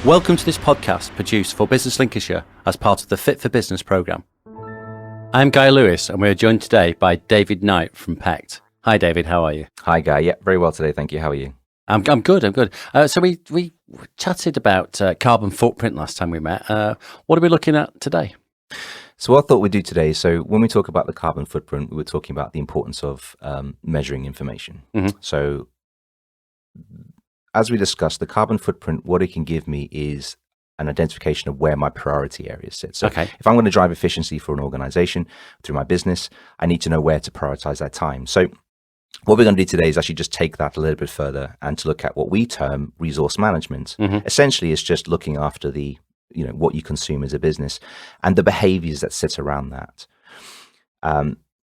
Welcome to this podcast produced for Business Lincolnshire as part of the Fit for Business programme. I'm Guy Lewis and we are joined today by David Knight from PECT. Hi David, how are you? Hi Guy, yeah, very well today, thank you. How are you? I'm good. So we chatted about carbon footprint last time we met. What are we looking at today? So what I thought we'd do today, so when we talk about the carbon footprint, we were talking about the importance of measuring information. Mm-hmm. So as we discussed, the carbon footprint, what it can give me is an identification of where my priority areas sit. So if I'm going to drive efficiency for an organization through my business, I need to know where to prioritize that time. So what we're going to do today is actually just take that a little bit further and to look at what we term resource management. Mm-hmm. Essentially, it's just looking after the, what you consume as a business and the behaviors that sit around that.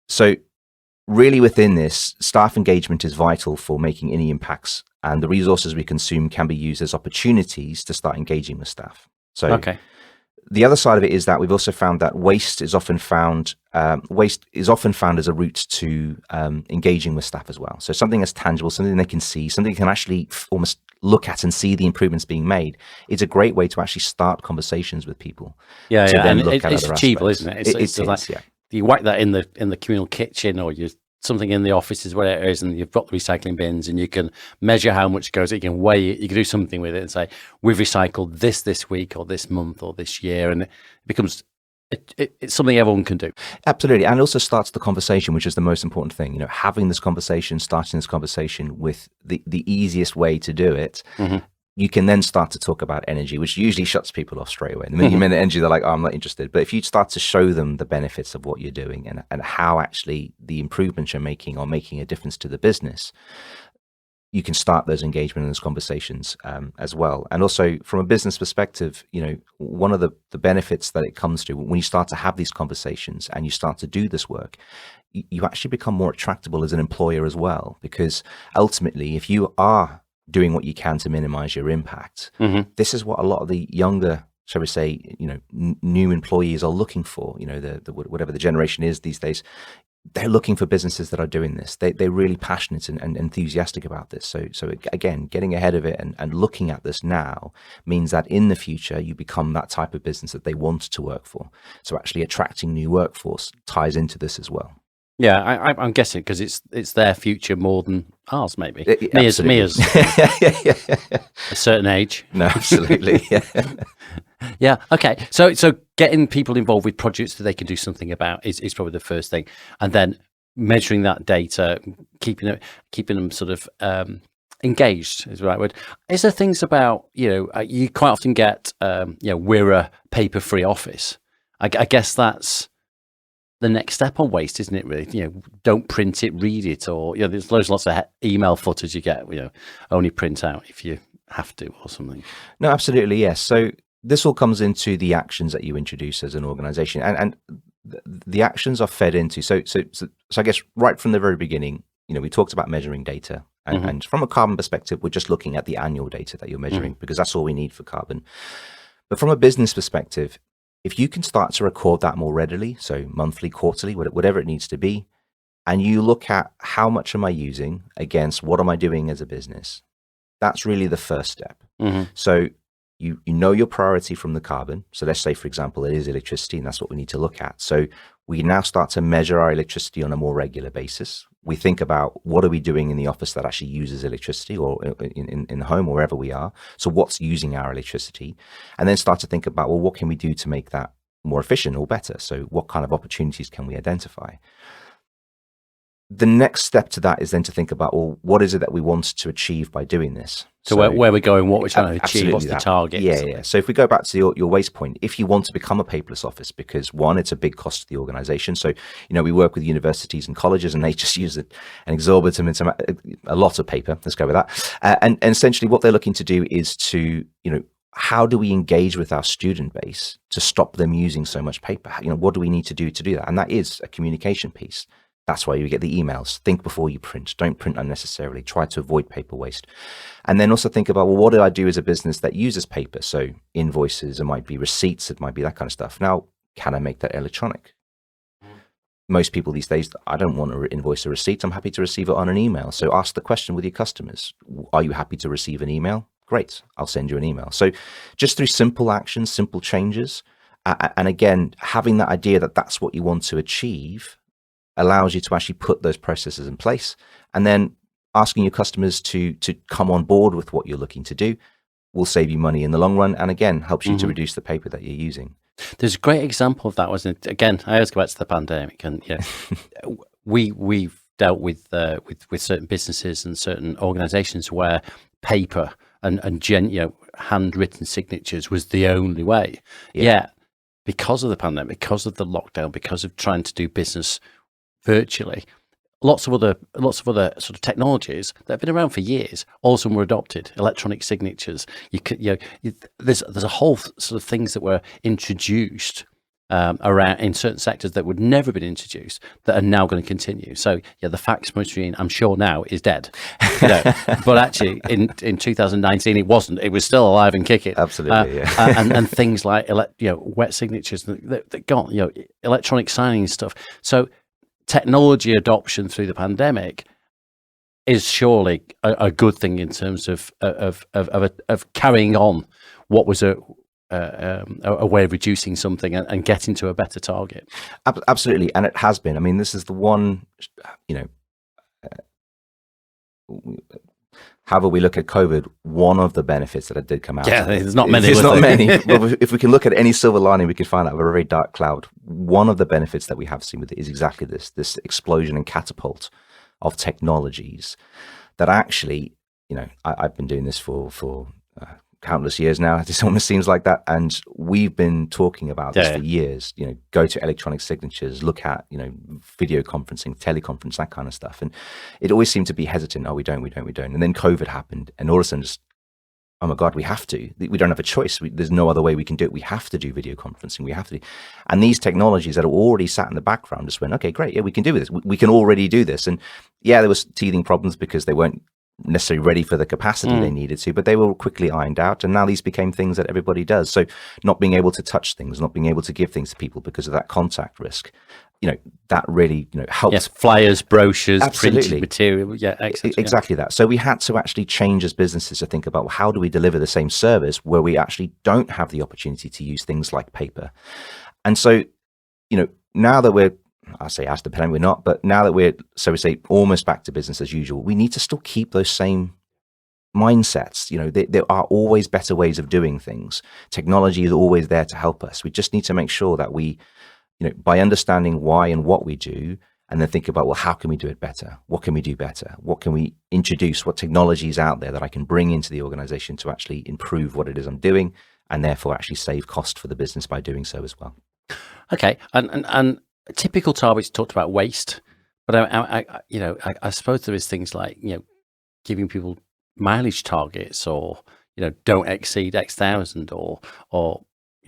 So really within this, staff engagement is vital for making any impacts, and the resources we consume can be used as opportunities to start engaging with staff. So the other side of it is that we've also found that waste is often found as a route to engaging with staff as well. So something that's tangible, something they can see, something they can actually almost look at and see the improvements being made. It's a great way to actually start conversations with people. Yeah, and it's achievable, isn't it? It's like, you whack that in the communal kitchen, or you something in the offices, whatever it is, and you've got the recycling bins, and you can measure how much goes. You can weigh it. You can do something with it and say, we've recycled this week, or this month, or this year, and it becomes it's something everyone can do. Absolutely, and it also starts the conversation, which is the most important thing. Having this conversation, starting this conversation with the easiest way to do it. Mm-hmm. You can then start to talk about energy, which usually shuts people off straight away. The minute you mention energy, they're like, oh, I'm not interested. But if you start to show them the benefits of what you're doing and how actually the improvements you're making are making a difference to the business, you can start those engagement and those conversations as well. And also from a business perspective, one of the benefits that it comes to when you start to have these conversations and you start to do this work, you actually become more attractable as an employer as well. Because ultimately, if you are doing what you can to minimize your impact, this is what a lot of the younger, shall we say, new employees are looking for. Whatever the generation is these days, they're looking for businesses that are doing this. They're really passionate and enthusiastic about this. So again, getting ahead of it and looking at this now means that in the future you become that type of business that they want to work for. So actually attracting new workforce ties into this as well. Yeah, I'm guessing because it's their future more than ours, maybe. Me as a certain age. No, absolutely. Yeah. Okay. So getting people involved with projects that they can do something about is probably the first thing, and then measuring that data, keeping them sort of engaged is the right word. Is there things about you quite often get we're a paper-free office. I guess that's the next step on waste, isn't it? Really, don't print it, read it, or there's lots of email footers you get. Only print out if you have to, or something. No, absolutely, yes. So this all comes into the actions that you introduce as an organization, and the actions are fed into. So I guess right from the very beginning, we talked about measuring data, and from a carbon perspective, we're just looking at the annual data that you're measuring because that's all we need for carbon. But from a business perspective, if you can start to record that more readily, so monthly, quarterly, whatever it needs to be, and you look at how much am I using against what am I doing as a business, that's really the first step. So you know your priority from the carbon. So let's say, for example, it is electricity, and that's what we need to look at. So we now start to measure our electricity on a more regular basis. We think about what are we doing in the office that actually uses electricity, or in the home or wherever we are. So what's using our electricity? And then start to think about, well, what can we do to make that more efficient or better? So what kind of opportunities can we identify? The next step to that is then to think about, well, what is it that we want to achieve by doing this? So where we're going, what we're trying to achieve, what's the target? Yeah. So if we go back to your waste point, if you want to become a paperless office, because one, it's a big cost to the organization. So, we work with universities and colleges, and they just use an exorbitant amount, a lot of paper. Let's go with that. And essentially what they're looking to do is to, how do we engage with our student base to stop them using so much paper? What do we need to do that? And that is a communication piece. That's why you get the emails. Think before you print. Don't print unnecessarily. Try to avoid paper waste. And then also think about, well, what do I do as a business that uses paper? So invoices, it might be receipts, it might be that kind of stuff. Now, can I make that electronic? Most people these days, I don't want to invoice a receipt. I'm happy to receive it on an email. So ask the question with your customers. Are you happy to receive an email? Great, I'll send you an email. So just through simple actions, simple changes, and again, having that idea that that's what you want to achieve allows you to actually put those processes in place. And then asking your customers to come on board with what you're looking to do will save you money in the long run, and again, helps you to reduce the paper that you're using. There's a great example of that, wasn't it? Again, I always go back to the pandemic, and we've dealt with certain businesses and certain organisations where paper and handwritten signatures was the only way. Yeah, because of the pandemic, because of the lockdown, because of trying to do business virtually, lots of other sort of technologies that have been around for years, all of them were adopted. Electronic signatures. There's a whole sort of things that were introduced around in certain sectors that would never have been introduced that are now going to continue. So the fax machine, I'm sure now, is dead. But actually in 2019 it wasn't. It was still alive and kicking. Absolutely, and things like wet signatures that got electronic signing and stuff. So technology adoption through the pandemic is surely a good thing in terms of carrying on what was a way of reducing something and getting to a better target. Absolutely, and it has been. I mean, this is the one, however we look at COVID, one of the benefits that it did come out. Yeah, there's not many. There's not many. But if we can look at any silver lining, we can find out of a very dark cloud. One of the benefits that we have seen with it is exactly this explosion and catapult of technologies that actually, I've been doing this for countless years now. It almost seems like that, and we've been talking about this for years. Go to electronic signatures, look at video conferencing, teleconference, that kind of stuff. And it always seemed to be hesitant. Oh, we don't. And then COVID happened, and all of a sudden, just, oh my God, we have to. We don't have a choice. There's no other way we can do it. We have to do video conferencing. We have to. And these technologies that are already sat in the background just went, okay, great. Yeah, we can do this. We can already do this. And there was teething problems because they weren't necessarily ready for the capacity they needed to, but they were quickly ironed out, and now these became things that everybody does. So not being able to touch things, not being able to give things to people because of that contact risk, that really helps. Yes, flyers, brochures, Absolutely. Printed material, excellent. Exactly that. So we had to actually change as businesses to think about, well, how do we deliver the same service where we actually don't have the opportunity to use things like paper? And so now that we're, I say as the pandemic, we're not, but now that we're, so we say, almost back to business as usual, we need to still keep those same mindsets. There are always better ways of doing things. Technology is always there to help us. We just need to make sure that we, by understanding why and what we do, and then think about, well, how can we do it better? What can we do better? What can we introduce? What technology is out there that I can bring into the organization to actually improve what it is I'm doing, and therefore actually save cost for the business by doing so as well. Okay, and typical targets talked about waste, but I suppose there is things like giving people mileage targets, or don't exceed X thousand, or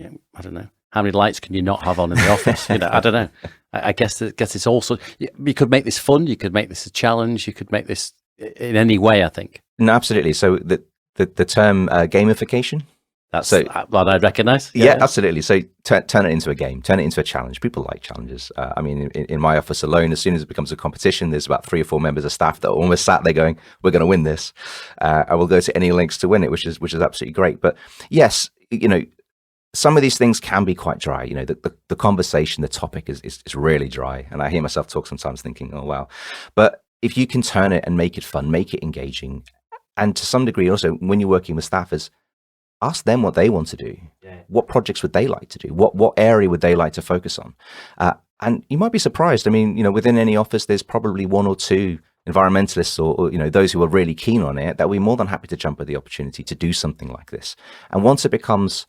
I don't know, how many lights can you not have on in the office? I don't know. I guess it's also, you could make this fun, you could make this a challenge, you could make this in any way. I think. No, absolutely. So the term gamification. That's what I'd recognise. Yeah, absolutely. So turn it into a game, turn it into a challenge. People like challenges. I mean, in my office alone, as soon as it becomes a competition, there's about 3 or 4 members of staff that are almost sat there going, "We're going to win this." I will go to any lengths to win it, which is absolutely great. But yes, some of these things can be quite dry. The conversation, the topic is really dry, and I hear myself talk sometimes, thinking, "Oh wow!" But if you can turn it and make it fun, make it engaging, and to some degree also, when you're working with staffers, ask them what they want to do. Yeah. What projects would they like to do? What area would they like to focus on? And you might be surprised. I mean, within any office, there's probably 1 or 2 environmentalists or those who are really keen on it that we're more than happy to jump at the opportunity to do something like this. And once it becomes,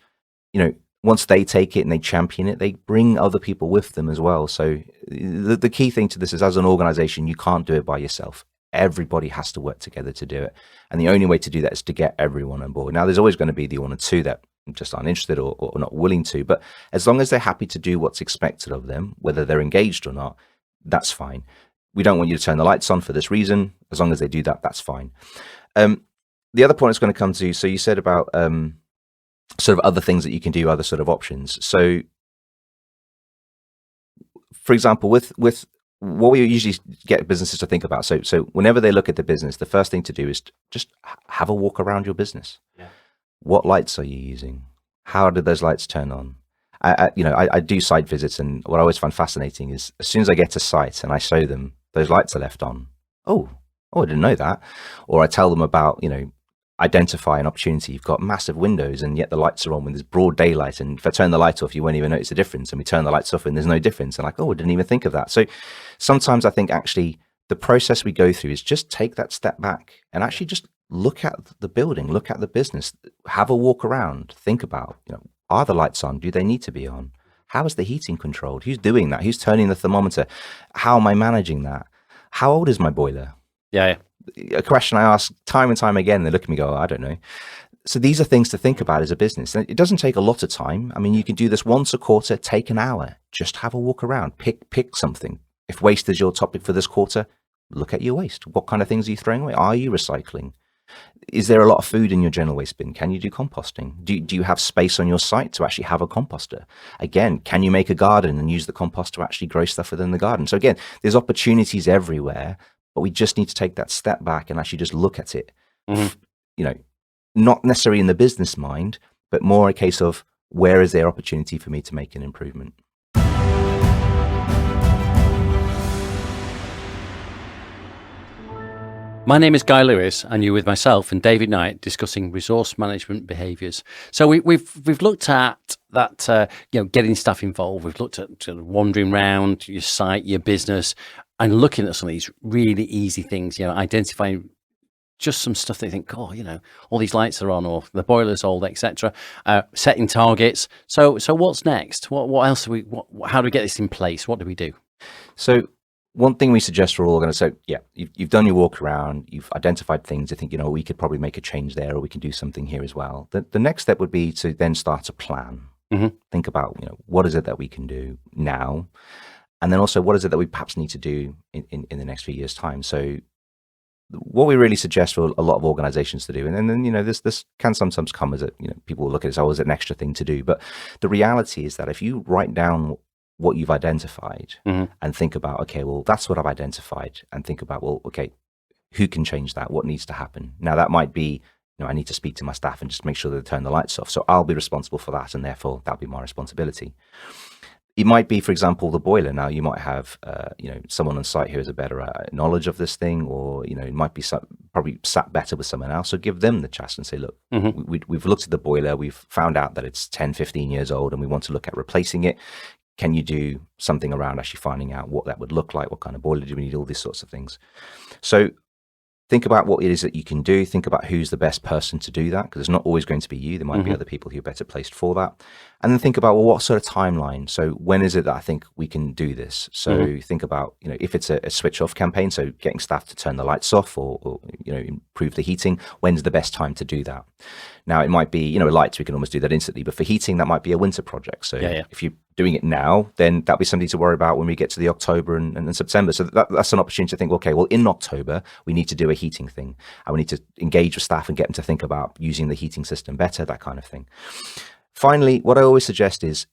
once they take it and they champion it, they bring other people with them as well. So the key thing to this is, as an organization, you can't do it by yourself. Everybody has to work together to do it. And the only way to do that is to get everyone on board. Now, there's always going to be the 1 or 2 that just aren't interested or not willing to. But as long as they're happy to do what's expected of them, whether they're engaged or not, that's fine. We don't want you to turn the lights on for this reason. As long as they do that, that's fine. The other point it's going to come to, so you said about sort of other things that you can do, other sort of options. So, for example, with what we usually get businesses to think about. So whenever they look at the business, the first thing to do is just have a walk around your business. Yeah. What lights are you using? How did those lights turn on? I do site visits, and what I always find fascinating is as soon as I get to site and I show them those lights are left on, oh, I didn't know that. Or I tell them about, identify an opportunity. You've got massive windows and yet the lights are on when there's broad daylight. And if I turn the light off, you won't even notice the difference. And we turn the lights off and there's no difference. And like, I didn't even think of that. So sometimes I think actually the process we go through is just take that step back and actually just look at the building, look at the business, have a walk around, think about, are the lights on? Do they need to be on? How is the heating controlled? Who's doing that? Who's turning the thermometer? How am I managing that? How old is my boiler? Yeah. A question I ask time and time again. They look at me and go, I don't know. So these are things to think about as a business. And it doesn't take a lot of time. I mean, you can do this once a quarter, take an hour, just have a walk around, pick something. If waste is your topic for this quarter, look at your waste. What kind of things are you throwing away? Are you recycling? Is there a lot of food in your general waste bin? Can you do composting? Do you have space on your site to actually have a composter? Again, can you make a garden and use the compost to actually grow stuff within the garden? So again, there's opportunities everywhere, but we just need to take that step back and actually just look at it. Not necessarily in the business mind, but more a case of where is there opportunity for me to make an improvement? My name is Guy Lewis, and you're with myself and David Knight discussing resource management behaviours. So we've looked at that, getting staff involved. We've looked at sort of wandering around your site, your business, and looking at some of these really easy things. Identifying just some stuff that you think, all these lights are on, or the boiler's old, etc. Setting targets. So what's next? What else how do we get this in place? What do we do? So one thing we suggest for all organizations, you've done your walk around, you've identified things. I think, we could probably make a change there, or we can do something here as well. The next step would be to then start a plan. Mm-hmm. Think about, what is it that we can do now? And then also, what is it that we perhaps need to do in the next few years' time? So what we really suggest for a lot of organizations to do, and then, this can sometimes come as people will look at it as, is it an extra thing to do? But the reality is that if you write down what you've identified and think about, okay, well, that's what I've identified, and think about, well, okay, who can change that? What needs to happen? Now, that might be, I need to speak to my staff and just make sure they turn the lights off. So I'll be responsible for that, and therefore that'll be my responsibility. It might be, for example, the boiler. Now, you might have, someone on site who has a better knowledge of this thing, or, it might be probably sat better with someone else. So give them the chance and say, look, we've looked at the boiler. We've found out that it's 10, 15 years old, and we want to look at replacing it. Can you do something around actually finding out what that would look like? What kind of boiler do we need? All these sorts of things. So think about what it is that you can do. Think about who's the best person to do that, because it's not always going to be you. There might be other people who are better placed for that. And then think about, well, what sort of timeline? So when is it that I think we can do this? So think about, if it's a switch off campaign, so getting staff to turn the lights off or improve the heating, when's the best time to do that? Now, it might be, lights, we can almost do that instantly, but for heating, that might be a winter project. So if you're doing it now, then that'll be something to worry about when we get to the October and September. So that's an opportunity to think, okay, well, in October, we need to do a heating thing, and we need to engage with staff and get them to think about using the heating system better, that kind of thing. Finally, what I always suggest is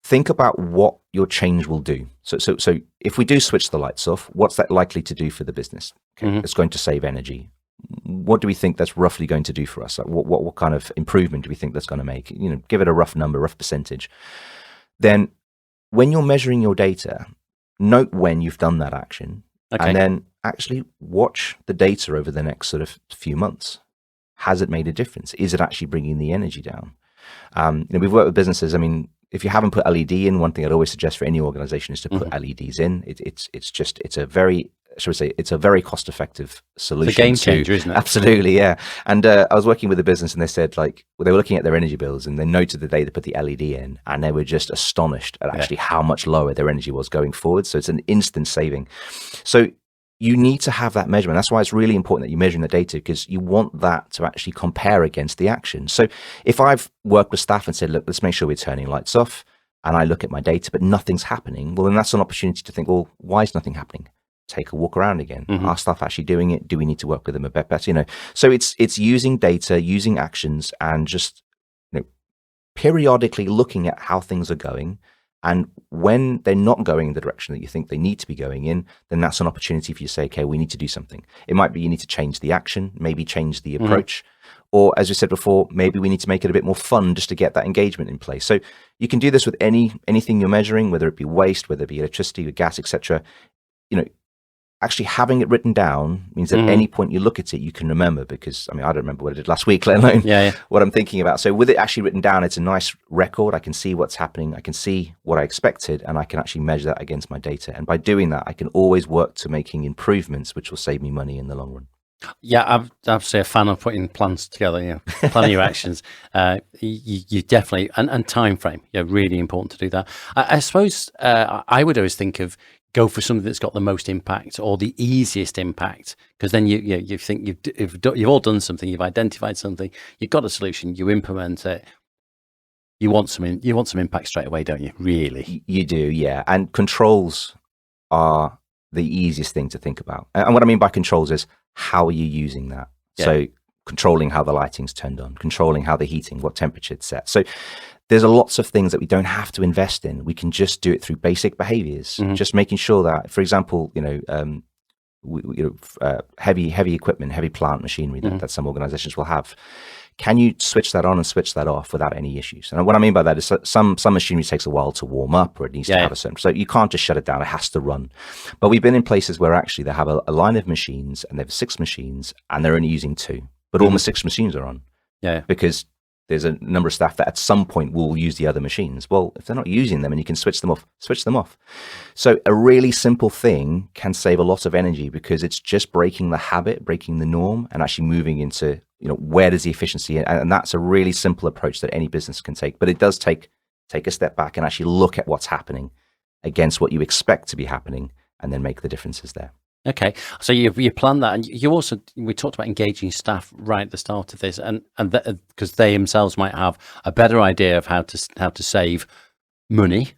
think about what your change will do. So if we do switch the lights off, what's that likely to do for the business? Okay, it's going to save energy. What do we think that's roughly going to do for us? Like what kind of improvement do we think that's going to make? Give it a rough number, rough percentage. Then when you're measuring your data, note when you've done that action, and then actually watch the data over the next sort of few months. Has it made a difference? Is it actually bringing the energy down? We've worked with businesses. I mean, if you haven't put LED in, one thing I'd always suggest for any organization is to put LEDs in. It's a very, shall we say, it's a very cost-effective solution. It's a game changer, isn't it? Absolutely, yeah. And I was working with a business, and they said, they were looking at their energy bills, and they noted the day they put the LED in, and they were just astonished at actually how much lower their energy was going forward. So it's an instant saving. So you need to have that measurement. That's why it's really important that you're measuring the data, because you want that to actually compare against the action. So if I've worked with staff and said, look, let's make sure we're turning lights off, and I look at my data, but nothing's happening, well, then that's an opportunity to think, well, why is nothing happening? Take a walk around again. Are staff actually doing it? Do we need to work with them a bit better? So it's using data, using actions, and just periodically looking at how things are going. And when they're not going in the direction that you think they need to be going in, then that's an opportunity for you to say, okay, we need to do something. It might be you need to change the action, maybe change the approach, Or as we said before, maybe we need to make it a bit more fun just to get that engagement in place. So you can do this with anything you're measuring, whether it be waste, whether it be electricity or gas, etc. Actually having it written down means at any point you look at it, you can remember, because I don't remember what I did last week, let alone what I'm thinking about. So with it actually written down, it's a nice record. I can see what's happening. I can see what I expected, and I can actually measure that against my data. And by doing that, I can always work to making improvements, which will save me money in the long run. Yeah, I'm absolutely a fan of putting plans together, planning your actions. You definitely, and time frame, really important to do that. I suppose I would always think of go for something that's got the most impact or the easiest impact, because then you think you've all done something, you've identified something, you've got a solution, you implement it. You want some impact straight away, don't you? Really, you do, yeah. And controls are the easiest thing to think about. And what I mean by controls is how are you using that? Yeah. So controlling how the lighting's turned on, controlling how the heating, what temperature it's set. So there's lots of things that we don't have to invest in. We can just do it through basic behaviors, just making sure that, for example, heavy equipment, heavy plant machinery that some organizations will have. Can you switch that on and switch that off without any issues? And what I mean by that is some machinery takes a while to warm up, or it needs to have a certain, so you can't just shut it down. It has to run. But we've been in places where actually they have a line of machines, and they have 6 machines, and they're only using 2, but all the 6 machines are on. Yeah, because there's a number of staff that at some point will use the other machines. Well, if they're not using them and you can switch them off, switch them off. So a really simple thing can save a lot of energy, because it's just breaking the habit, breaking the norm, and actually moving into, where does the efficiency, and that's a really simple approach that any business can take. But it does take a step back and actually look at what's happening against what you expect to be happening, and then make the differences there. Okay, so you plan that, and we talked about engaging staff right at the start of this, and because they themselves might have a better idea of how to save money,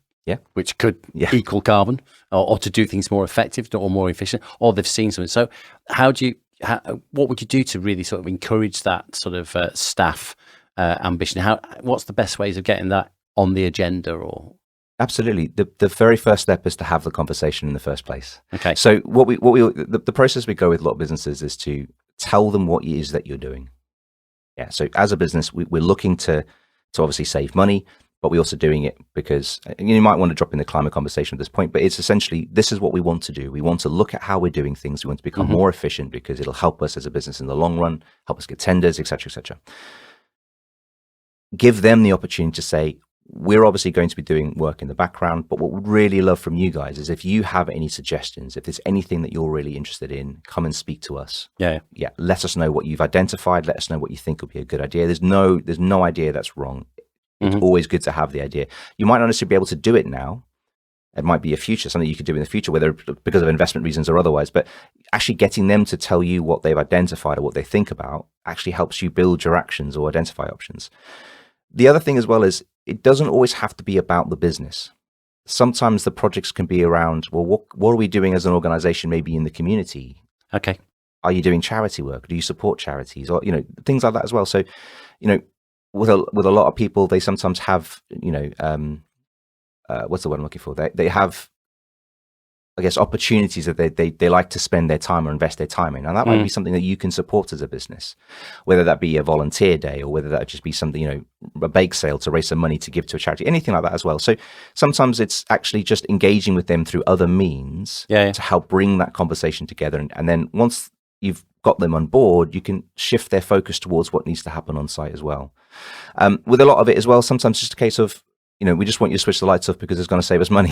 which could equal carbon, or to do things more effective or more efficient, or they've seen something. So what would you do to really sort of encourage that sort of staff ambition? What's the best ways of getting that on the agenda? Or absolutely, the very first step is to have the conversation in the first place. Okay. So the process we go with a lot of businesses is to tell them what it is that you're doing. Yeah. So as a business, we're looking to obviously save money, but we're also doing it because you might want to drop in the climate conversation at this point, but it's essentially, this is what we want to do. We want to look at how we're doing things. We want to become more efficient, because it'll help us as a business in the long run, help us get tenders, et cetera, et cetera. Give them the opportunity to say, we're obviously going to be doing work in the background, but what we'd really love from you guys is if you have any suggestions, if there's anything that you're really interested in, come and speak to us. Yeah. Let us know what you've identified. Let us know what you think would be a good idea. There's no idea that's wrong. It's always good to have the idea. You might not necessarily be able to do it now. It might be a future, something you could do in the future, whether because of investment reasons or otherwise, but actually getting them to tell you what they've identified or what they think about actually helps you build your actions or identify options. The other thing as well is, it doesn't always have to be about the business. Sometimes the projects can be around, well, what are we doing as an organization, maybe in the community? Okay. Are you doing charity work? Do you support charities? Or, things like that as well. So, with a lot of people, they sometimes have, what's the word I'm looking for? They have, I guess, opportunities that they like to spend their time or invest their time in. And that might be something that you can support as a business, whether that be a volunteer day, or whether that just be something, a bake sale to raise some money to give to a charity, anything like that as well. So sometimes it's actually just engaging with them through other means to help bring that conversation together. And then once you've got them on board, you can shift their focus towards what needs to happen on site as well. With a lot of it as well, sometimes it's just a case of, we just want you to switch the lights off because it's going to save us money.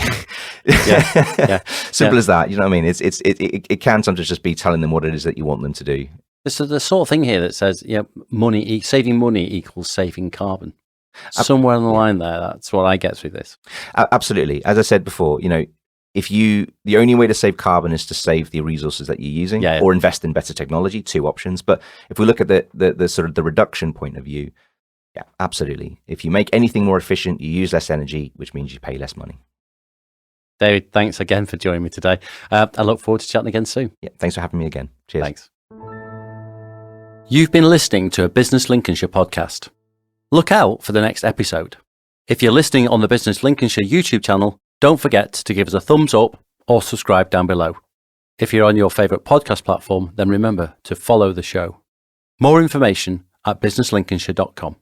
Simple as that. You know what I mean? It can sometimes just be telling them what it is that you want them to do. So the sort of thing here that says, saving money equals saving carbon. Somewhere on the line there, that's what I get through this. Absolutely. As I said before, the only way to save carbon is to save the resources that you're using, or invest in better technology. 2 options. But if we look at the sort of the reduction point of view, yeah, absolutely. If you make anything more efficient, you use less energy, which means you pay less money. David, thanks again for joining me today. I look forward to chatting again soon. Yeah, thanks for having me again. Cheers. Thanks. You've been listening to a Business Lincolnshire podcast. Look out for the next episode. If you're listening on the Business Lincolnshire YouTube channel, don't forget to give us a thumbs up or subscribe down below. If you're on your favourite podcast platform, then remember to follow the show. More information at businesslincolnshire.com.